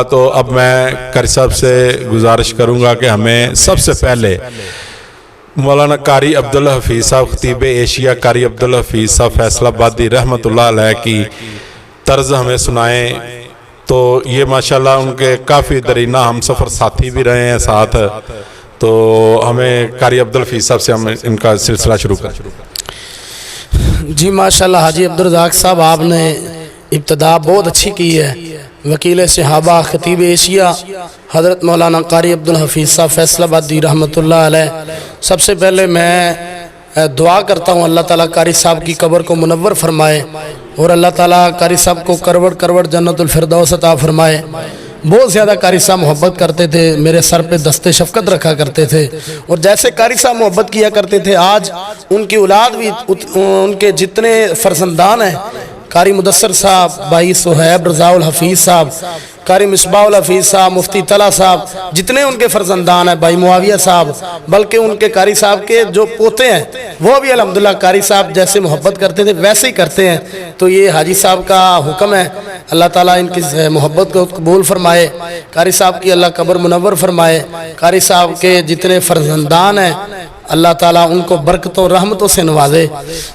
اللہ تو اب میں قاری صاحب سے گزارش کروں گا کہ ہمیں سب سے پہلے مولانا قاری عبدالحفیظ صاحب خطیب ایشیا قاری عبدالحفیظ صاحب فیصل آبادی رحمۃ اللہ علیہ کی طرز ہمیں سنائیں. تو یہ ماشاءاللہ ان کے کافی درینہ ہم سفر ساتھی بھی رہے ہیں ساتھ. تو ہمیں قاری عبدالحفیظ صاحب سے ہم ان کا سلسلہ شروع کریں. جی ماشاءاللہ حاجی عبدالرزاق صاحب آپ نے ابتدا بہت اچھی کی ہے. وکیل صحابہ خطیب ایشیا حضرت مولانا قاری عبدالحفیظ صاحب فیصل آبادی رحمۃ اللہ علیہ. سب سے پہلے میں دعا کرتا ہوں اللہ تعالیٰ قاری صاحب کی قبر کو منور فرمائے اور اللہ تعالیٰ قاری صاحب کو کروڑ کروڑ جنت الفردوس عطا فرمائے. بہت زیادہ قاری صاحب محبت کرتے تھے، میرے سر پہ دست شفقت رکھا کرتے تھے، اور جیسے قاری صاحب محبت کیا کرتے تھے آج ان کی اولاد بھی، ان کے جتنے فرزندان ہیں، قاری مدثر صاحب، بھائی صہیب رضا الحفیظ صاحب، قاری مصباح الحفیظ صاحب، مفتی طلحہ صاحب، جتنے ان کے فرزندان ہیں، بھائی معاویہ صاحب، بلکہ ان کے قاری صاحب کے جو پوتے ہیں وہ بھی الحمدللہ قاری صاحب جیسے محبت کرتے تھے ویسے ہی کرتے ہیں. تو یہ حاجی صاحب کا حکم ہے، اللہ تعالیٰ ان کی محبت کو قبول فرمائے، قاری صاحب کی اللہ قبر منور فرمائے. قاری صاحب کے جتنے فرزندان ہیں اللہ تعالیٰ ان کو برکتوں رحمتوں سے نوازے.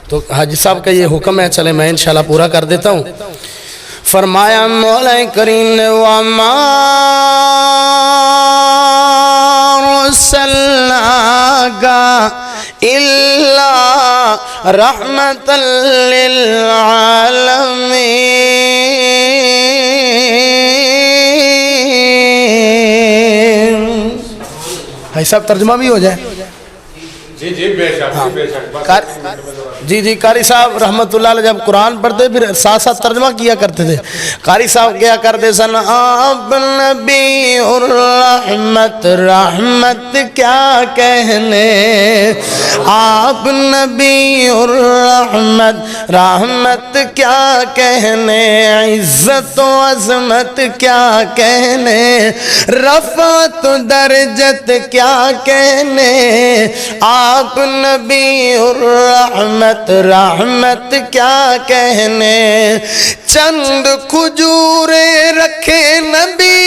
تو حاجی صاحب کا یہ حکم ہے، چلے میں انشاءاللہ پورا کر دیتا ہوں. فرمایا مولا کریم نے وَمَا أَرْسَلْنَاكَ إِلَّا رَحْمَةً لِلْعَالَمِينَ. بھائی صاحب ترجمہ بھی ہو جائے. جی جی بے شک بے شک. جی قاری صاحب رحمت اللہ علیہ جب قرآن پڑھتے پھر ساتھ ساتھ ترجمہ کیا کرتے تھے. قاری صاحب کیا کرتے سن آپ نبی الرحمت رحمت کیا کہنے، آپ نبی الرحمت رحمت کیا کہنے، عزت و عظمت کیا کہنے، رفعت و درجت کیا کہنے، آپ نبی الرحمت رحمت کیا کہنے. چند کھجورے رکھے نبی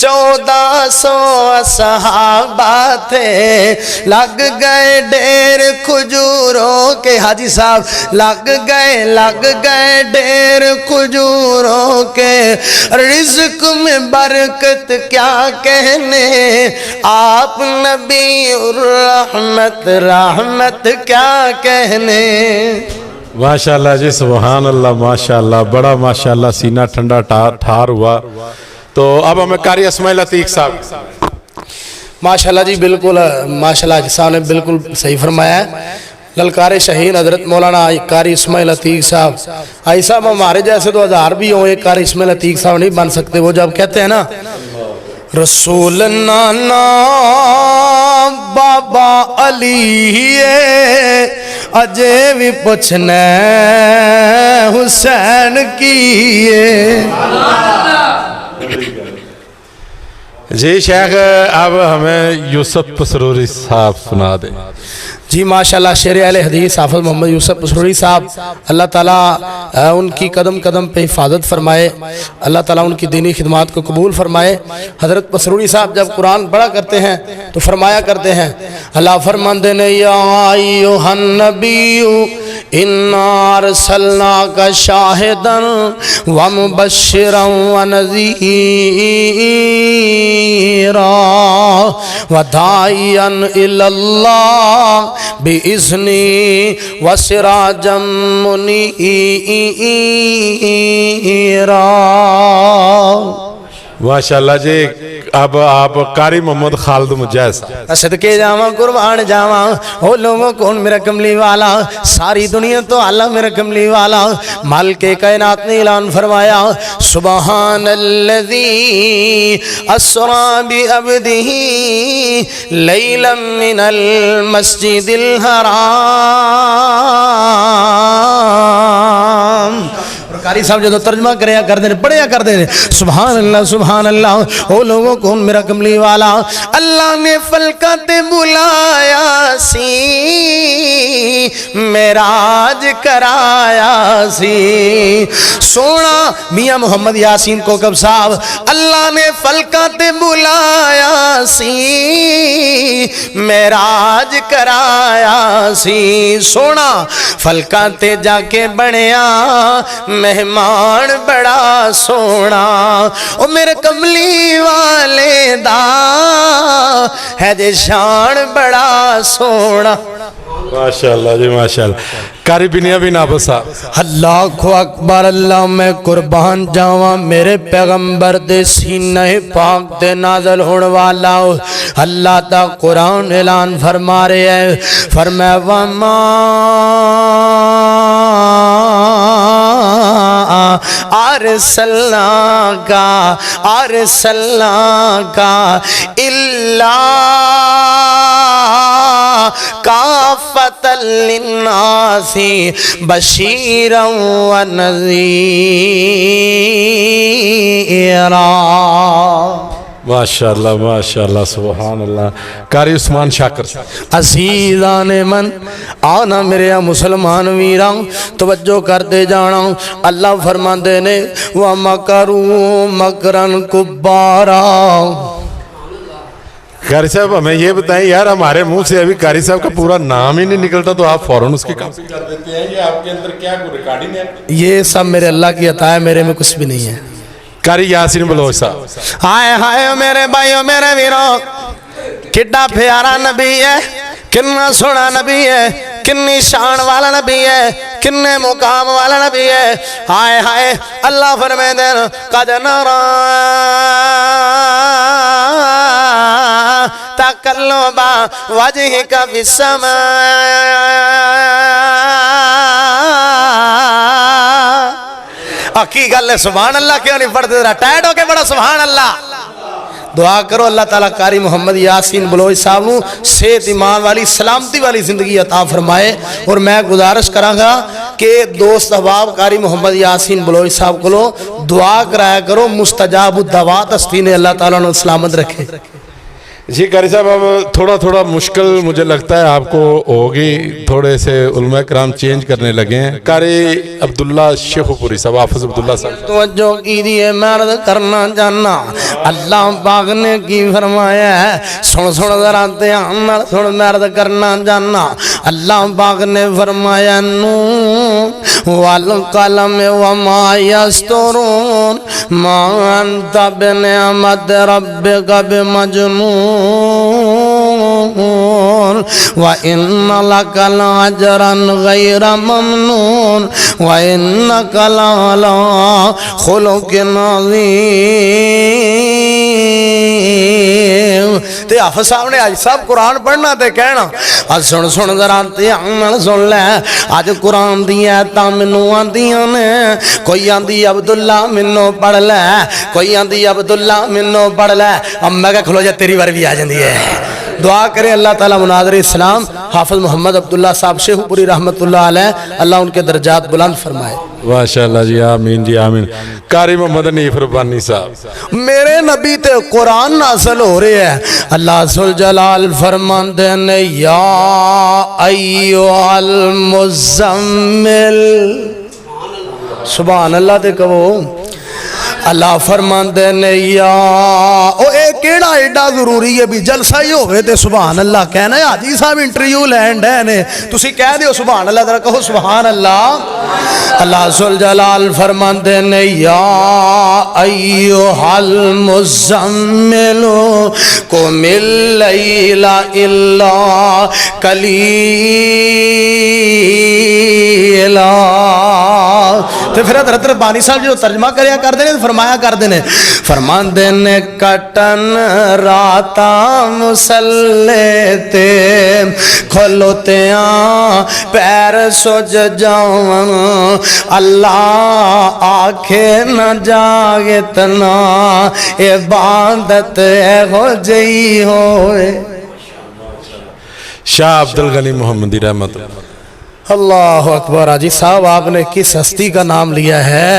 1400 صحابہ تھے، لگ گئے ڈھیر کھجوروں کے. حاجی صاحب لگ گئے ڈھیر کھجوروں کے، رزق میں برکت کیا کہنے، آپ نبی الرحمت رحمت کیا کہنے. ماشاءاللہ جی سبحان اللہ ماشاءاللہ، بڑا ماشاءاللہ سینہ ٹھنڈا ٹھار ہوا. تو اب ہمیں قاری اسماعیل عتیق صاحب. ماشاءاللہ جی بالکل ماشاءاللہ حاجی صاحب نے بالکل صحیح فرمایا ہے. للکار شہین حضرت مولانا قاری اسماعیل عتیق صاحب. آئی صاحب ہمارے جیسے تو ہزار بھی ہوں، ایک قاری اسماعیل عتیق صاحب نہیں بن سکتے. وہ جب کہتے ہیں نا رسول نانا بابا علی اجے بھی پوچھنے حسین کیے. جی شیخ اب ہمیں یوسف پسروری صاحب سنا دیں. جی ماشاءاللہ شیر اہل حدیث حافظ محمد یوسف پسروری صاحب، اللہ تعالیٰ ان کی قدم قدم پہ حفاظت فرمائے، اللہ تعالیٰ ان کی دینی خدمات کو قبول فرمائے. حضرت پسروری صاحب جب قرآن پڑھا کرتے ہیں تو فرمایا کرتے ہیں، اللہ فرماندے نے یا ایھا النبی انا ارسلناک شاہدا ومبشرا ونذیرا وداعیا الی اللہ بِإِذْنِي وَسِرَاجًا مُنِيرًا. ماشاءاللہ جی اب آپ قاری محمد خالد مجاز. صدقے جاواں قربان جاواں او لوگوں کون میرا کملی والا، ساری دنیا تو اللہ میرا کملی والا. مالک کائنات نے اعلان فرمایا سبحان الذی اسرا بعبدہ لیلا من المسجد الحرام. قاری صاحب جدو ترجمہ کریا کردے نے پڑھیا کردے نے سبحان اللہ او لوگوں کو میرا کملی والا اللہ نے فلکات بلایا سی معراج کرایا سی سونا میاں محمد یاسین کوکب صاحب اللہ نے فلکات بلایا سی معراج کرایا سی سونا فلکات جا کے بنیا مہمان بڑا سونا او میرے کملی والے دا ہے جے شان بڑا سونا ماشاءاللہ جی ماشاءاللہ قاری بنیا بھی نابل صاحب اللہ کو اکبر اللہ میں قربان جاواں میرے پیغمبر دے سینہ پاک دے نازل ہونے والا اللہ تا قرآن اعلان فرما رہے ہیں فرمایا وما ارسلناک الا کافۃ للناس بشیرا ونذیرا ماشاءاللہ ماشاءاللہ سبحان اللہ قاری عثمان شاکر صاحب عزیزان من آنا میرے مسلمان ویران توجہ کر دے جانا اللہ فرمان دینے وَمَكَرُوا مَكْرًا كُبَّارًا قاری صاحب ہمیں یہ بتائیں یار ہمارے منہ سے ابھی قاری صاحب کا پورا نام ہی نہیں نکلتا تو آپ فوراً اس کی کاپی کر دیتے ہیں یہ آپ کے اندر کیا کوئی ریکارڈنگ ہے یہ سب میرے اللہ کی عطا ہے میرے میں کچھ بھی نہیں ہے قاری یاسین بلوچ صاحب ہائے ہائے میرے بھائیو میرے ویروں کڈا پیارا نبی ہے کنا سونا نبی ہے کنی شان والا نبی ہے کنے مقام والا نبی ہے ہائے ہائے اللہ فرمائے دین قد نرا تقلب وجهك في السماء کی گل ہے سبحان اللہ کیوں نہیں پڑھتے ذرا ٹائٹ ہو کے بڑا سبحان اللہ دعا کرو اللہ تعالیٰ قاری محمد یاسین بلوچ صاحب صحت ایمان والی سلامتی والی زندگی عطا فرمائے اور میں گزارش کراں گا کہ دوست احباب قاری محمد یاسین بلوچ صاحب کو دعا کرایا کرو مستجاب الدعوات استینے اللہ تعالیٰ نے سلامت رکھے جی قاری صاحب اب تھوڑا مشکل مجھے لگتا ہے آپ کو ہوگی تھوڑے سے علماء کرام چینج کرنے لگے ہیں قاری عبداللہ شیخو پوری صاحب حافظ عبداللہ صاحب توجہ کیجئے مرد کرنا جاننا اللہ پاک نے کی فرمایا ہے سن ذرا دھیان سن مرد کرنا جاننا اللہ پاک نے فرمایا نون والقلم وما یسطرون ما انت بنعمت ربک بمجنون وَإِنَّ لَكَ لَأَجْرًا غَيْرَ مَمْنُونٍ وَإِنَّكَ لَعَلَىٰ خُلُقٍ عَظِيمٍ تے حافظ صاحب نے آج صاحب قرآن پڑھنا تے کہنا آج سن ذرا دھیان سن لے آج قرآن دی آیتاں مینوں آندیاں نے کوئی آندی عبداللہ منوں پڑھ لے کوئی آندی عبداللہ منوں پڑھ لے اب میں کہ کھلو جا تیری بار بھی آ جاندی ہے دعا کریں اللہ تعالیٰ مناظر اسلام حافظ محمد عبداللہ صاحب شیخو پوری رحمت اللہ علیہ اللہ ان کے درجات بلند فرمائے ماشاءاللہ جی آمین جی آمین قاری محمد حنیف ربانی صاحب میرے نبی تے قرآن نازل ہو رہے ہیں اللہ ذوالجلال فرمان دینے یا ایوہ المزمل سبحان اللہ تے کہو اللہ فرمان دینے یا او ایک کیڑا ایڈا ضروری ہے بھی جلسہ ہی ہوئے تے سبحان اللہ کہنا ہے حاجی صاحب انٹرویو لینڈ ہے نے تسی کہہ دیو سبحان اللہ ذرا کہو سبحان اللہ اللہ ذوالجلال فرمان دینے یا ایوہ المزمل قم اللیل الا قلیلا تو پھر حضرت ربانی صاحب جو ترجمہ کریا کر دینے فرمایا کر دینے فرمان دینے کٹن راتا مسلیتے کھلوتے پیر سوج جاؤں اللہ آنکھیں نہ جاگتنا عبادت ہو جئی ہوئے شاہ عبدالغنی محمدی رحمت اللہ اللہ اکبر حاجی صاحب، آپ نے کس ہستی کا نام لیا ہے؟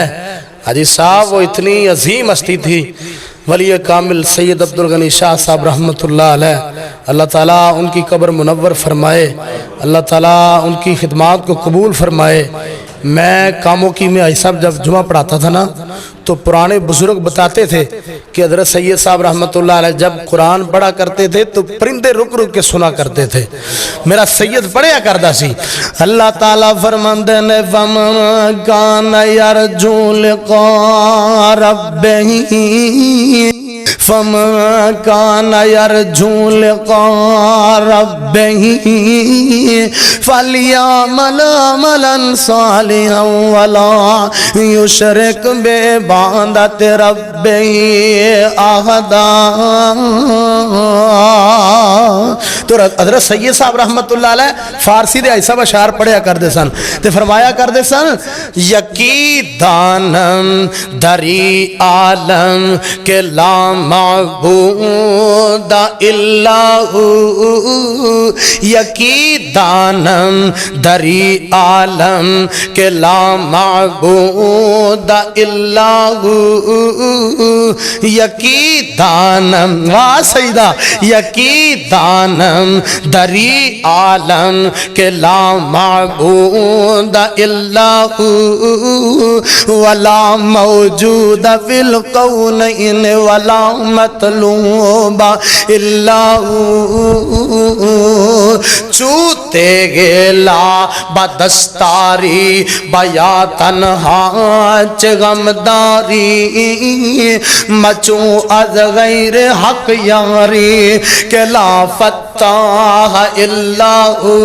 حاجی صاحب وہ اتنی عظیم ہستی تھی، ولی کامل سید عبدالغنی شاہ صاحب رحمۃ اللہ علیہ، اللہ تعالیٰ ان کی قبر منور فرمائے، اللہ تعالیٰ ان کی خدمات کو قبول فرمائے۔ میں کاموں کی میں صاحب جب جمعہ پڑھاتا تھا نا تو پرانے بزرگ بتاتے تھے کہ حضرت سید صاحب رحمۃ اللہ علیہ جب قرآن پڑھا کرتے تھے تو پرندے رک رک کے سنا کرتے تھے، میرا سید پڑھیا کرتا سی۔ اللہ تعالیٰ فرماندے نے فَمَن كَانَ يَرْجُو لِقَاءَ رَبِّهِ فَمَن كَانَ يَرْجُو لِقَاءَ رَبِّهِ فَلْيَعْمَلْ عَمَلًا صَالِحًا وَلَا يُشْرِكْ بِعِبَادَةِ رَبِّهِ أَحَدًا۔ تو حضرت سید صاحب رحمت اللہ علیہ فارسی دے ایسا اشعار پڑھیا کردے سن تے فرمایا کردے سن، یکی دانم دری عالم کے لا معبود الا ہو، یکی دانم دری عالم کے لا معبود الا ہو، یکی دانم واہ سیدہ، یکی دانم دری عالم کے لا معبود الا ہو، ولا موجود فی الکونین ولا مطلوب الا ہو، چوتے گلا بدستاری بیا تنہا چغمداری، مچوں از غیر حق یاری کہ لا فتح الا ہو۔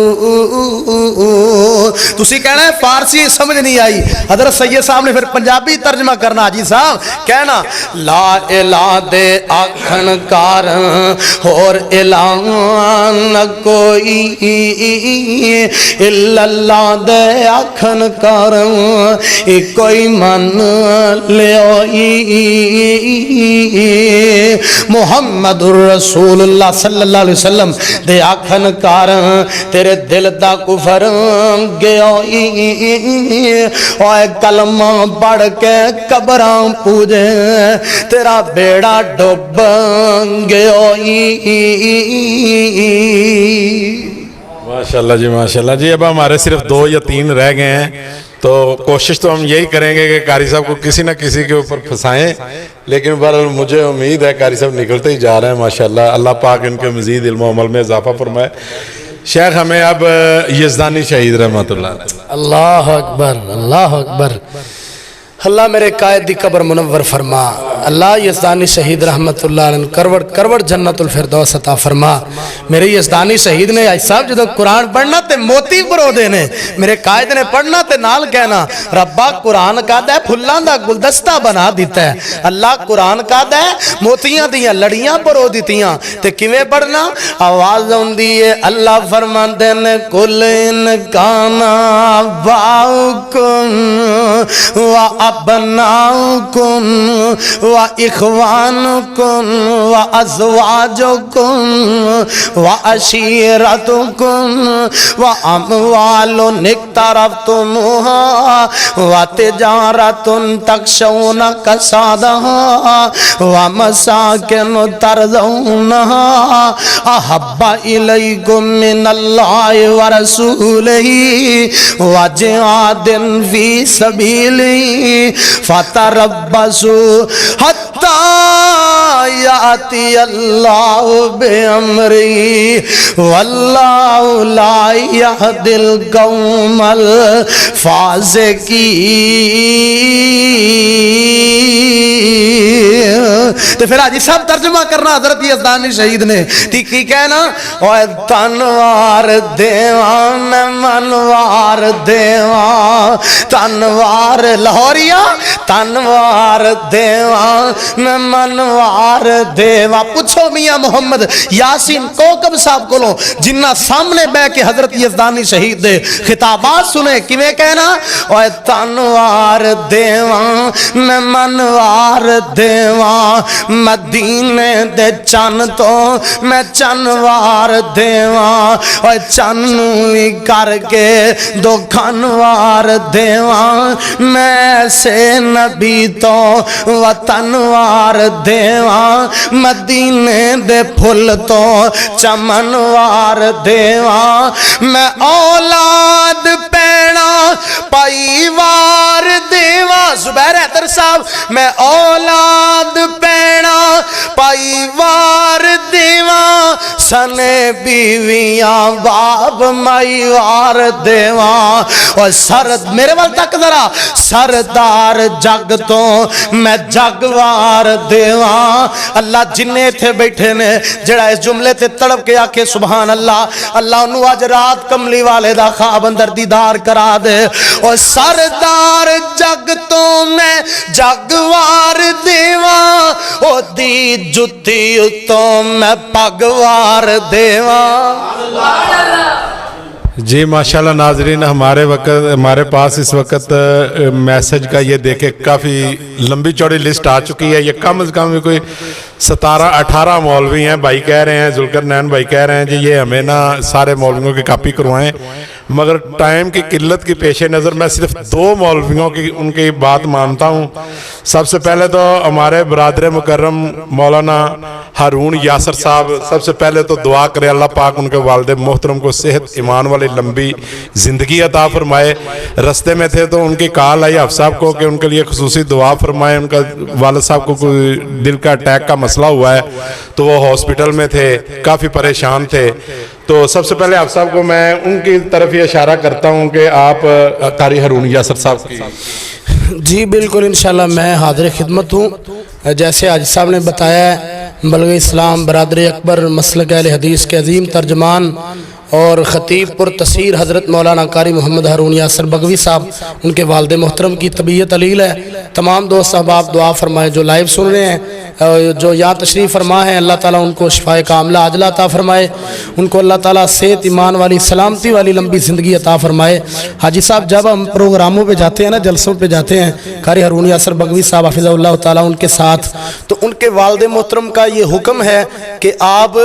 تسی کہنا ہے فارسی سمجھ نہیں آئی، حضرت سید صاحب نے پھر پنجابی ترجمہ کرنا، حاجی صاحب کہنا لا الہ دے آکھن کار اور اعلان کوئی، الا اللہ دے آکھن کار کوئی من لیوئی، محمد الرسول اللہ صلی اللہ علیہ وسلم دے آکھن کار تیرے دل دا کفر گیوئی، اوے کلمہ پڑھ کے قبراں پوجے تیرا بیڑا ڈوب گیوئی۔ ماشاءاللہ جی ماشاءاللہ جی۔ اب ہمارے صرف 2 یا 3 رہ گئے ہیں، تو کوشش تو ہم یہی کریں گے کہ قاری صاحب کو کسی نہ کسی کے اوپر پھنسائیں، لیکن بہرحال مجھے امید ہے قاری صاحب نکلتے ہی جا رہے ہیں ماشاءاللہ، اللہ پاک ان کے مزید علم و عمل میں اضافہ فرمائے۔ شیخ ہمیں اب یزدانی شہید رحمۃ اللہ علیہ۔ اللہ اکبر اللہ اکبر، اللہ میرے قائد دی قبر منور فرما، اللہ یزدانی شہید رحمت اللہ علیہ کروڑ کروڑ جنت الفردوس عطا فرما۔ میرے یزدانی شہید نے آج صاحب جدو قرآن پڑھنا تے موتی پرو دینے، میرے قائد نے پڑھنا تے نال کہنا ربا قرآن کا دے پھلان دا گلدستہ بنا دیتا ہے، اللہ قرآن کا دے موتیاں دیاں لڑیاں پرو دیتیاں تے کیویں پڑھنا؟ آواز ہوندی ہے اللہ فرماندے نے کل ان کانا باؤکم و ابناؤکم و اخوانکم و ازواجکم و عشیرتکم و اموال اقترفتموها و تجارت تخشون کسادها و مساکن ترضونها احب الیکم من اللہ و رسولہ و جہاد فی سبیلہ فتربصوا حتی یاتی اللہ بامرہ واللہ لا یہدی القوم الفاسقین۔ تو پھر حاجی صاحب ترجمہ کرنا حضرت یزدانی شہید نے کی کہنا اوے تنوار دیوان منوار دیوان تنوار لاہوریا تنوار دیوان منوار دیوان۔ پوچھو میاں محمد یاسین کوکب صاحب کو لو جنہ سامنے بے کے حضرت یزدانی شہید دے خطابات سنے کیویں کہنا اوے تنوار دیوان منوار دیوان مدینے دے چن تو میں چنوار دیواں اور چن وی کر کے دو کھنوار دیواں میں سے نبی تو وطنوار دیواں مدینے دے پھل تو چمنوار دیواں میں اولاد پیڑا پائیوار دیواں زبیر حیدر صاحب میں اولاد پیڑا پائیوار دیواں سنے بیویاں باب مائیوار دیواں اور سرد میرے وال تک ذرا سردار جگ تو میں جگوار دیواں اللہ جنہیں تھے بیٹھے نے جڑا اس جملے تے تڑپ کے آکے سبحان اللہ اللہ انہوں آج رات کملی والے دا خواب اندر دیدار کرا دے اور سردار جگ تو میں جگوار دیواں او دی جتی تو میں پگوار دیواں جی ماشاءاللہ ناظرین ہمارے پاس اس وقت میسج کا یہ دیکھیں کافی لمبی چوڑی لسٹ آ چکی ہے. یہ کم از کم کوئی 17-18 مولوی ہیں. بھائی کہہ رہے ہیں ذوالقرنین بھائی کہہ رہے ہیں جی یہ ہمیں نا سارے مولویوں کی کاپی کروائیں, مگر ٹائم کی قلت کی پیش نظر میں صرف 2 مولویوں کی ان کی بات مانتا ہوں. سب سے پہلے تو ہمارے برادر مکرم مولانا ہارون یاسر صاحب, سب سے پہلے تو دعا کرے اللہ پاک ان کے والد محترم کو صحت ایمان والی لمبی زندگی عطا فرمائے. رستے میں تھے تو ان کی کال آئی حفظ صاحب کو کہ ان کے لیے خصوصی دعا فرمائے. ان کا والد صاحب کو کوئی دل کا اٹیک کا مسئلہ ہوا ہے تو وہ ہاسپٹل میں تھے, کافی پریشان تھے. تو سب سے پہلے حفظ صاحب کو میں ان کی طرف یہ اشارہ کرتا ہوں کہ آپ قاری ہارون یاسر صاحب کی. جی بالکل انشاءاللہ میں حاضر خدمت ہوں. جیسے حاجی صاحب نے بتایا ہے بلغ اسلام برادر اکبر مسلک اہل حدیث کے عظیم ترجمان اور خطیب پر تصیر حضرت مولانا قاری محمد ہارون یاسر بغوی صاحب, ان کے والد محترم کی طبیعت علیل ہے. تمام دوست احباب دعا فرمائیں جو لائیو سن رہے ہیں, جو یہاں تشریف فرما ہے, اللہ تعالیٰ ان کو شفاء کاملہ عاجلہ عطا فرمائے, ان کو اللہ تعالیٰ صحت ایمان والی سلامتی والی لمبی زندگی عطا فرمائے. حاجی صاحب جب ہم پروگراموں پہ جاتے ہیں نا, جلسوں پہ جاتے ہیں, قاری ہارون یاسر بغوی صاحب حفظہ اللہ تعالیٰ ان کے ساتھ, تو ان کے والد محترم کا یہ حکم ہے کہ آپ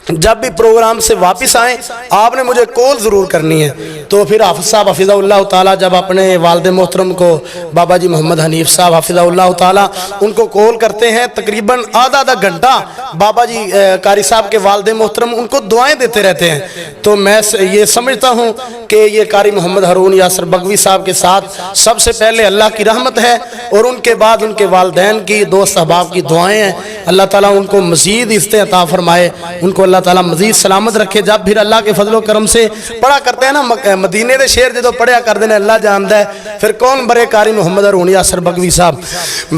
جب بھی پروگرام سے واپس آئیں آپ نے مجھے کال ضرور کرنی ہے. تو پھر حافظ صاحب حفظہ اللہ تعالیٰ جب اپنے والد محترم کو بابا جی محمد حنیف صاحب حفظہ اللہ تعالیٰ ان کو کال کرتے ہیں, تقریباً آدھا گھنٹہ بابا جی قاری صاحب کے والد محترم ان کو دعائیں دیتے رہتے ہیں. تو میں یہ سمجھتا ہوں کہ یہ قاری محمد ہارون یاسر بغوی صاحب کے ساتھ سب سے پہلے اللہ کی رحمت ہے اور ان کے بعد ان کے والدین کی دوست احباب کی دعائیں ہیں. اللہ تعالیٰ ان کو مزید عزتیں عطا فرمائے, ان کو اللہ تعالیٰ مزید سلامت رکھے. جب پھر اللہ کے فضل و کرم سے پڑھا کرتے ہیں نا مدینے دے شعر جدو پڑھیا کر دینے اللہ جاندا ہے, پھر کون برے قاری محمد ہارون یاسر بغوی صاحب.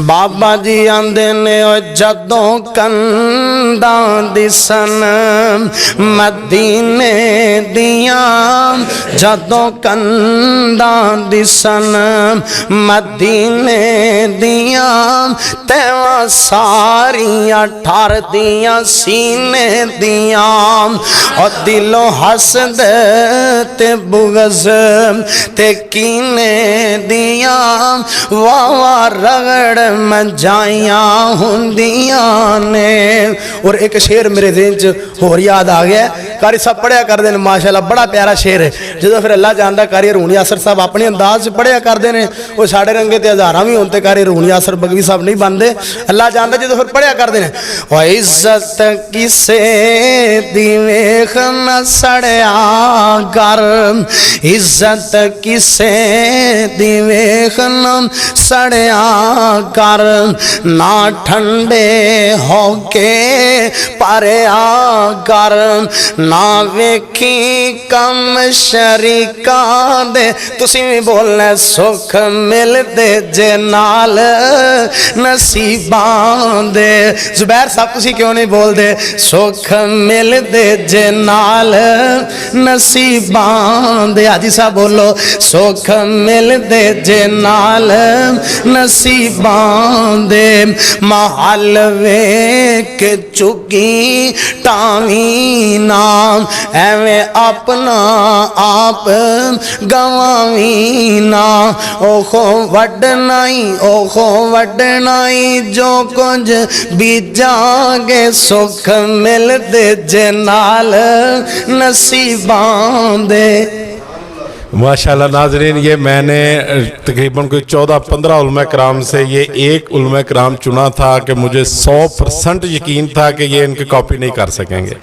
بابا جی آندے نے جدوں کنداں دسن مدینے دیاں, جدوں کنداں دسن مدینے دیاں, تیواں ساریاں ٹھار دیاں سینے دیاں, اور دلوں حسد تے بغض تے کینے دیاں, واہ رگڑ منجائیاں ہوندیاں نے. اور ایک شعر میرے ذہن چ اور یاد آ گیا, قاری صاحب پڑھیا کر دیں ماشاءاللہ, بڑا پیارا شعر ہے. جدو پھر اللہ جاندا قاری ہارون یاسر صاحب اپنے انداز سے پڑھیا کر دیں, وہ ساڑھے رنگے تے ہزاراں بھی ہوندے, قاری ہارون یاسر بغوی صاحب نہیں بندے. اللہ جاندا جدو پھر پڑھیا کر دیں, او عزت کسے دی ویکھ نہ سڑیا کر, عزت کسے دی ویکھ نہ سڑیا کر, نہ ٹھنڈے ہو کے پریا کر, نہ ویکھی کم شریکاں دے. تسی بھی بولنا سکھ مل دے جے نال نصیباں دے. زبیر صاحب تسی کیوں نہیں بول دے سکھ مل دے جے نال نصیباں دے. حاجی صاحب بولو سکھ مل دے جے نال نصیباں دے. محل ویکھ کہ چکی ٹاوی نام ایویں اپنا آپ گواوی نا اوخو وڈنائی جو کچھ بیجاں گے سکھ مل دے جنال نصیبان دے. ماشاءاللہ ناظرین، یہ میں نے تقریباً کوئی 14-15 علماء کرام سے یہ ایک علماء کرام چنا تھا کہ مجھے 100% یقین تھا کہ یہ ان کی کاپی نہیں کر سکیں گے،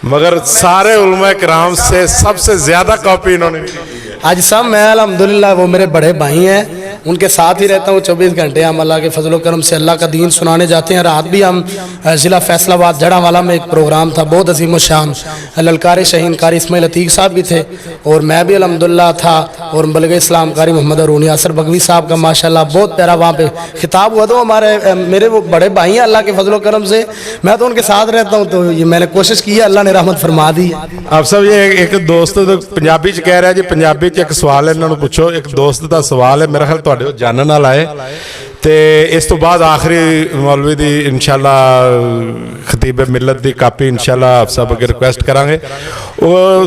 مگر سارے علماء کرام سے سب سے زیادہ کاپی انہوں نے کی ہے. آج صاحب میں الحمدللہ وہ میرے بڑے بھائی ہیں، ان کے ساتھ ہی رہتا ہوں 24 گھنٹے. ہم اللہ کے فضل و کرم سے اللہ کا دین سنانے جاتے ہیں. رات بھی ہم ضلع فیصل آباد جڑا والا میں ایک پروگرام تھا بہت عظیم الشان، للکار شہین قاری اسماعیل عتیق صاحب بھی تھے اور میں بھی الحمدللہ تھا، اور بلغ اسلام قاری محمد ارونی یاسر بغوی صاحب کا ماشاءاللہ بہت پیارا وہاں پہ خطاب ہوا. تو ہمارے میرے وہ بڑے بھائی ہیں اللہ کے فضل و کرم سے، میں تو ان کے ساتھ رہتا ہوں. تو یہ میں نے کوشش کی ہے، اللہ نے رحمت فرما دی. آپ سب یہ ایک دوست پنجابی چ کہہ رہا جی، پنجابی چ ایک سوال ہے، انہوں نے پوچھو. ایک دوست دا سوال ہے، میرا خیال تواڈے جانن والا ہے، تے اس تو بعد آخری مولوی دی انشاءاللہ خطیب ملت دی کاپی انشاءاللہ آپ صاحب اگر ریکویسٹ کریں گے. وہ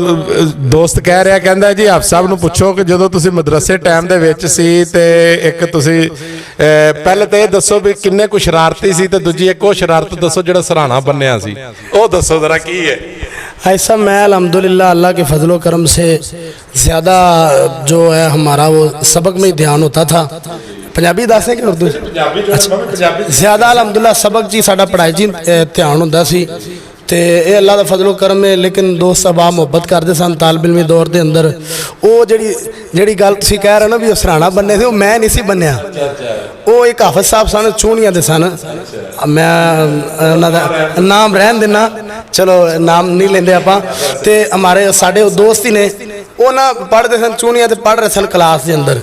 دوست کہہ رہا کہندا ہے جی آپ صاحب نو پوچھو کہ جدوں تسی مدرسے ٹائم دے وچ سی تے ایک تسی پہلے تے دسو بھی کنے کو شرارتی سی تے دوجی ایک وہ شرارت دسو جڑا سرہانا بنیا سی، او دسو ذرا کی ہے. ایسا میں الحمدللہ اللہ کے فضل و کرم سے زیادہ جو ہے ہمارا وہ سبق میں دھیان ہوتا تھا. پنجابی دس ہے کہ اردو؟ زیادہ الحمدللہ سبق جی ساڈا پڑھائی جی دھیان ہوتا سی تے اے اللہ دا فضل و کرم ہے. لیکن دوست صاحب محبت کرتے سن طالب علمی دور دے اندر. وہ جڑی گل تسی کہہ رہے نا بھی سرہانا بننے تھے، وہ میں نہیں سی بنیا. وہ ایک حافظ صاحب سن چونیاں دے سن، میں انہاں دا نام رہن دینا، چلو نام نہیں لیندے آپاں. تے ہمارے ساڈے دوست ہی نے، وہ نہ پڑھتے سن چونیاں تے پڑھ رہے سن کلاس دے اندر.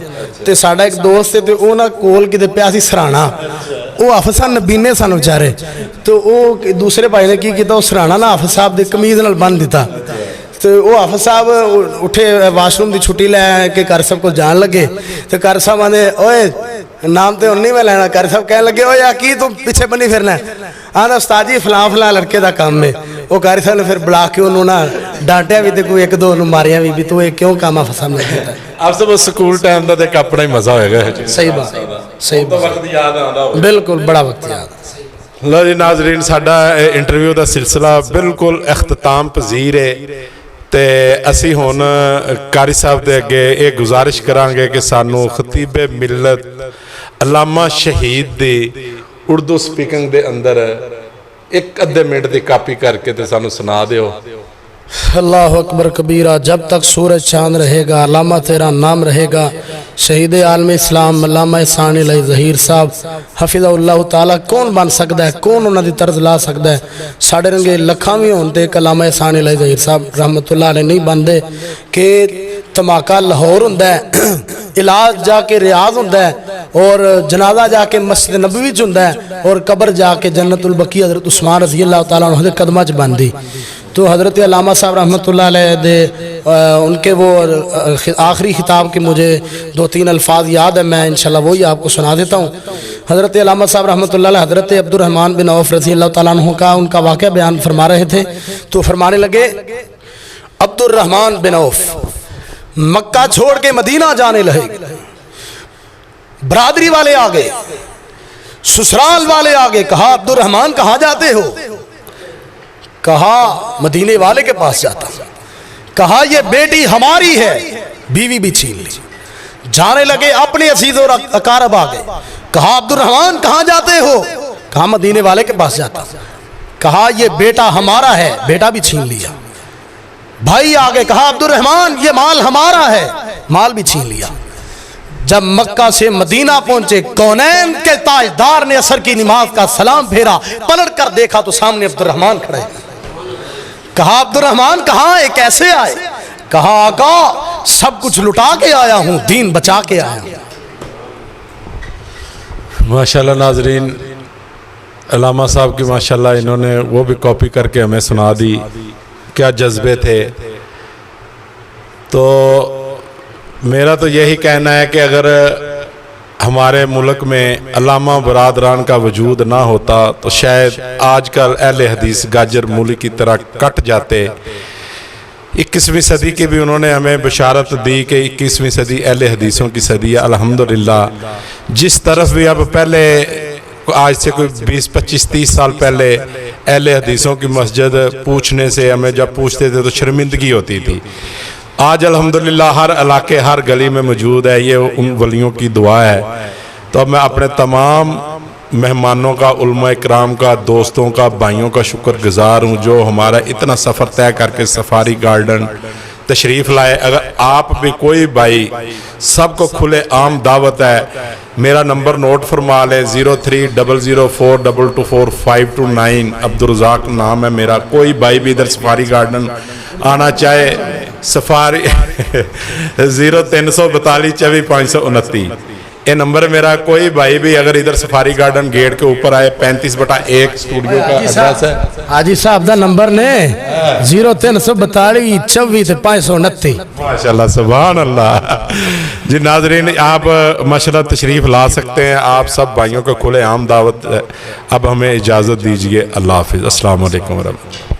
تے ساڈا ایک دوست تے وہ نہ کول کتے پیا سی سرہانا. وہ حافظ صاحب نبینے سن بیچارے. تو وہ دوسرے بھائی نے کی کیتا، وہ سرہانا نہ حافظ صاحب دی قمیض نال بن دیتا. تو وہ حافظ صاحب اٹھے واش روم دی چھٹی لے کے قاری صاحب کو جان لگے. تو قاری صاحب آندے اوئے نام تے نہیں میں لینا. قاری صاحب کہنے لگے اوئے کی تم پیچھے بنی پھرنا ہے؟ آندا استاد جی فلاں فلاں لڑکے دا کام ہے. وہ قاری صاحب نے پھر بلا کے انہوں نے ڈانٹیا بھی تے کوئی ایک دو انہوں ماریا بھی تو یہ کیوں کام حافظ صاحب نے کیتا ہے. آپ سب سکول ٹائم دا ایک اپنا ہی مزہ ہوئے گا. صحیح بات، صحیح بات، بالکل بڑا وقت یاد. لو جی ناظرین، ساڈا انٹرویو دا سلسلہ بالکل اختتام پذیر ہے تے اسی ہون قاری صاحب دے اگے ایک گزارش کرانگے کہ سانو خطیب ملت علامہ شہید دی اردو سپیکنگ دے اندر ایک ادھے منٹ دی کاپی کر کے تے سانو سنا دیو. اللہ اکبر کبیرہ. جب تک سورج چاند رہے گا علامہ تیرا نام رہے گا. شہید عالم اسلام علامہ احسان الہی ظہیر صاحب حفظہ اللہ تعالیٰ کون بن سکتا ہے، کون انہوں نے طرز لا سکتا ہے. ساڑھے رنگے لکھاں بھی ہوندے کہ علامہ احسان الہی ظہیر صاحب رحمت اللہ علیہ نہیں بندے کہ تماکہ لاہور ہوندہ ہے، علاج جا کے ریاض ہوندہ ہے، اور جنازہ جا کے مسجد نبوی ہوندہ ہے، اور قبر جا کے جنت البقیع حضرت عثمان رضی اللہ تعالیٰ عنہ دے قدمہ چ بندی. تو حضرت علامہ صاحب رحمت اللہ علیہ دے ان کے وہ آخری خطاب کے مجھے 2-3 الفاظ یاد ہے، میں انشاءاللہ وہی آپ کو سنا دیتا ہوں. حضرت علامہ صاحب رحمت اللہ علیہ حضرت عبد الرحمن بن عوف رضی اللہ تعالیٰ عنہ کا ان کا واقعہ بیان فرما رہے تھے. تو فرمانے لگے عبد الرحمن بن عوف مکہ چھوڑ کے مدینہ جانے لگے. برادری والے آگے، سسرال والے آگے. کہا عبد الرحمن کہاں جاتے ہو؟ کہا مدینے والے کے پاس جاتا. کہا یہ بیٹی ہماری ہے، بیوی بھی چھین لی. جانے لگے اپنے عزیز اور اقارب آگے. کہا عبد الرحمن کہاں جاتے ہو؟ کہا مدینے والے کے پاس جاتا. کہا یہ بیٹا ہمارا ہے، بیٹا بھی چھین لیا. بھائی آگے. کہا عبد الرحمن یہ مال ہمارا ہے، مال بھی چھین لیا. جب مکہ سے مدینہ پہنچے کونین کے تاجدار نے عصر کی نماز کا سلام پھیرا، پلٹ کر دیکھا تو سامنے عبد الرحمن کھڑے. کہا عبد الرحمن کہاں ہے، کیسے آئے؟ کہا آقا سب کچھ لٹا کے آیا ہوں، دین بچا کے آیا ہوں. ماشاءاللہ ناظرین، علامہ صاحب کی ماشاءاللہ انہوں نے وہ بھی کاپی کر کے ہمیں سنا دی. کیا جذبے تھے. تو میرا تو یہی کہنا ہے کہ اگر ہمارے ملک میں علامہ برادران کا وجود نہ ہوتا تو شاید آج کل اہل حدیث گاجر مولی کی طرح کٹ جاتے۔ 21ویں صدی کی بھی انہوں نے ہمیں بشارت دی کہ 21ویں صدی اہل حدیثوں کی صدی ہے الحمدللہ۔ جس طرف بھی اب پہلے آج سے کوئی 20-25-30 سال پہلے اہل حدیثوں کی مسجد پوچھنے سے ہمیں جب پوچھتے تھے تو شرمندگی ہوتی تھی، آج الحمدللہ ہر علاقے ہر گلی میں موجود ہے۔ یہ ان ولیوں کی دعا ہے۔ تو اب میں اپنے تمام مہمانوں کا، علماء اکرام کا، دوستوں کا، بھائیوں کا شکر گزار ہوں جو ہمارا اتنا سفر طے کر کے سفاری گارڈن تشریف لائے۔ اگر آپ بھی کوئی بھائی، سب کو کھلے عام دعوت ہے۔ میرا نمبر نوٹ فرما لے 030042242529، عبدالرزاق نام ہے میرا۔ کوئی بھائی بھی ادھر سفاری گارڈن آنا چاہے، سفاری 0342242529 یہ نمبر میرا۔ کوئی بھائی بھی اگر ادھر سفاری گارڈن گیٹ کے اوپر آئے، 35/1 اسٹوڈیو کا ایڈریس ہے۔ حاجی صاحب دا نمبر نے 0342242529۔ ماشاءاللہ سبحان اللہ۔ جی ناظرین، آپ ماشاءاللہ تشریف لا سکتے ہیں، آپ سب بھائیوں کو کھلے عام دعوت ہے۔ اب ہمیں اجازت دیجئے، اللہ حافظ، السلام علیکم ورحمۃ اللہ۔